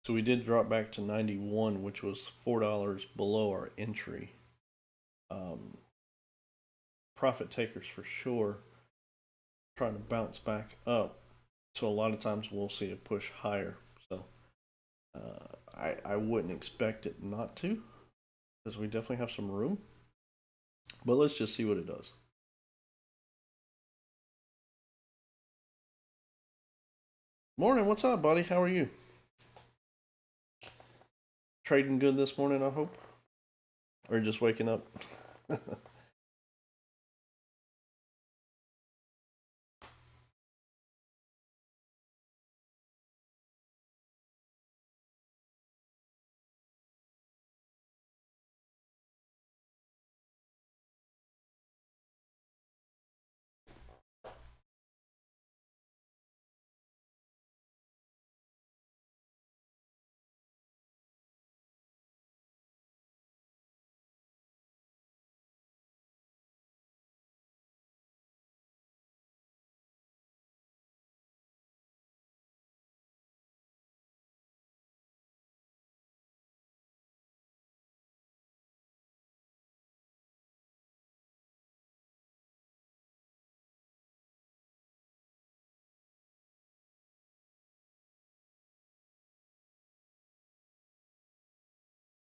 [SPEAKER 1] So we did drop back to 91, which was $4 below our entry. Profit takers for sure, trying to bounce back up. So a lot of times we'll see a push higher. So I wouldn't expect it not to, because we definitely have some room. But let's just see what it does. Morning, what's up, buddy? How are you? Trading good this morning, I hope? Or just waking up?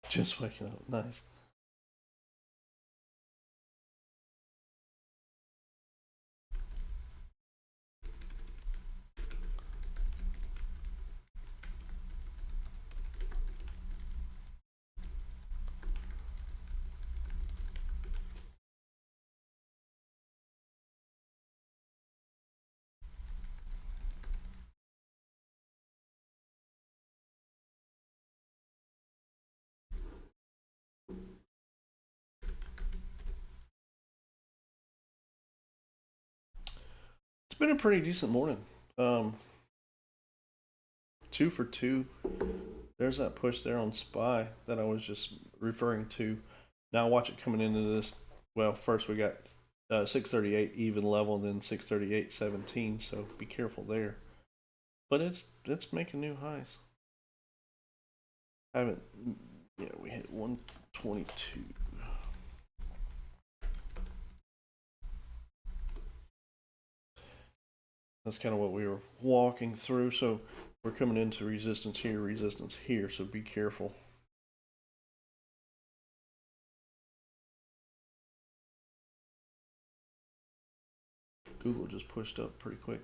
[SPEAKER 1] Just waking up. Nice. It's been a pretty decent morning. Um, 2 for 2. There's that push there on SPY that I was just referring to. Now watch it coming into this. Well, first we got 638 even level, and then 638.17. So be careful there. But it's making new highs. I haven't. Yeah, we hit 122. That's kind of what we were walking through. So we're coming into resistance here. So be careful. Google just pushed up pretty quick.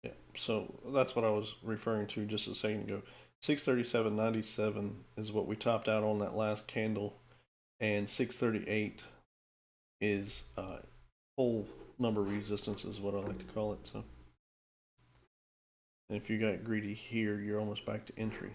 [SPEAKER 1] Yeah, so that's what I was referring to just a second ago. 637.97 is what we topped out on that last candle, and 638 is whole number resistance is what I like to call it. So, and if you got greedy here, you're almost back to entry.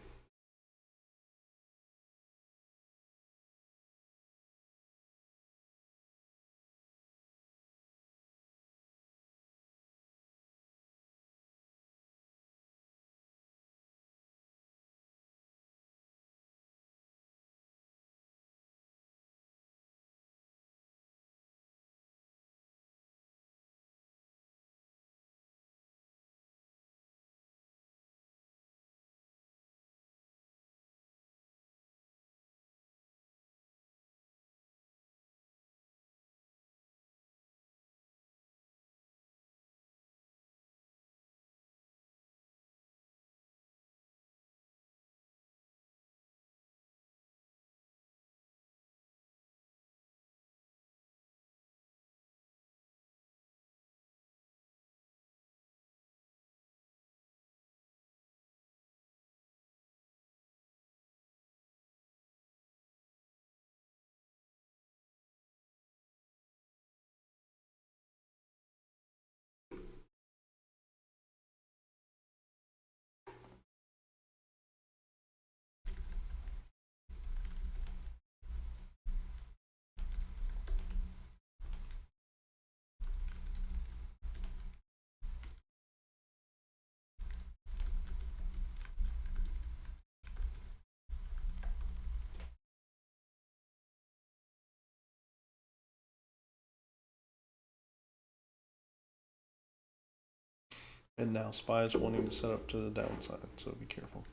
[SPEAKER 1] And now SPY is wanting to set up to the downside, so be careful.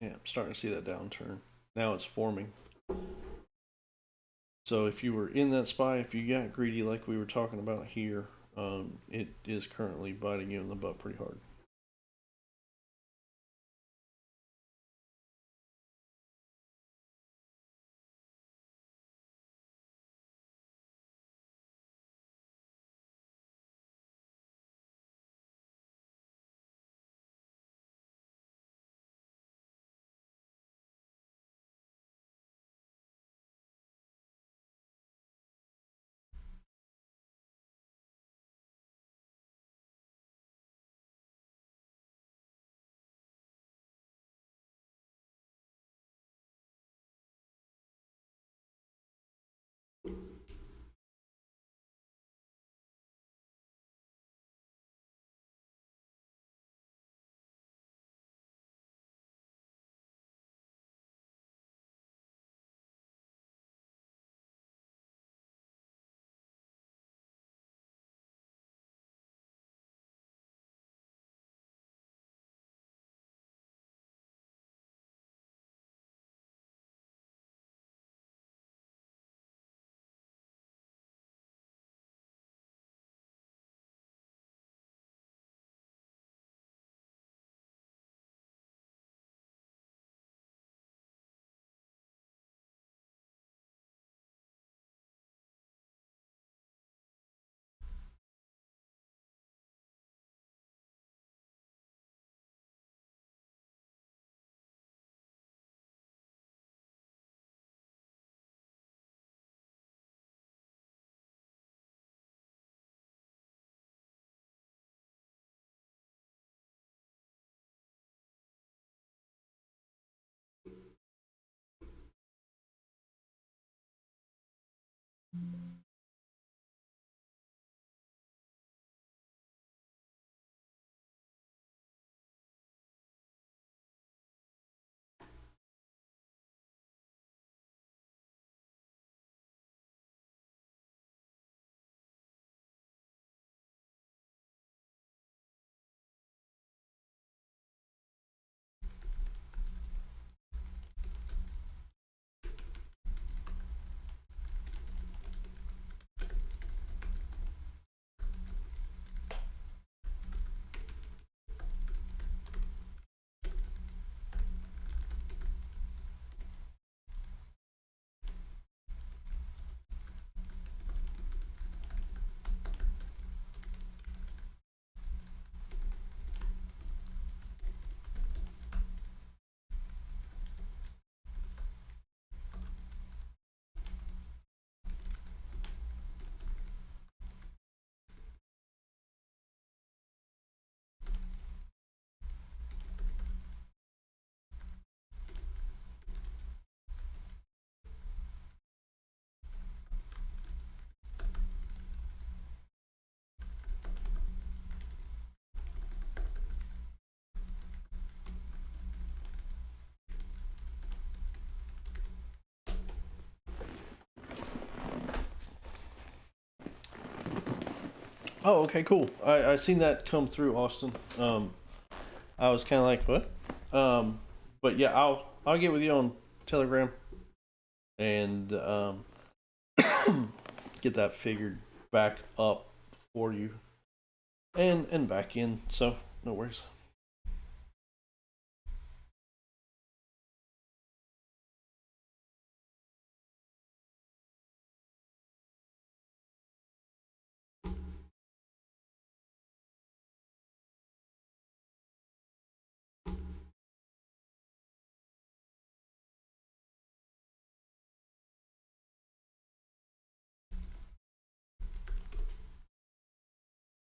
[SPEAKER 1] Yeah, I'm starting to see that downturn. Now it's forming. So if you were in that spy, if you got greedy like we were talking about here, it is currently biting you in the butt pretty hard. Oh, okay, cool. I seen that come through, Austin. I was kind of like, what? But yeah, I'll get with you on Telegram and get that figured back up for you and back in. So no worries.